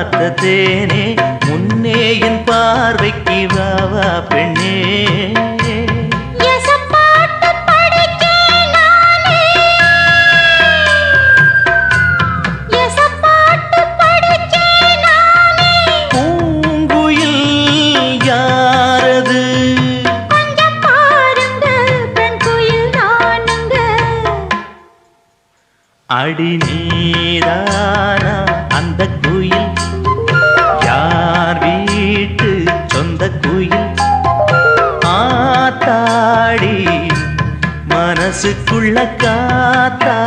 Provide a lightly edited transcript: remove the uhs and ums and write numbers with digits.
பார்த்த தேனே முன்னே என் பார்வைக்கு வா வா பெண்ணே அடி நீதானா அந்த குயில் யார் வீட்டு சொந்த குயில் ஆத்தாடி மனசுக்குள்ள காத்தா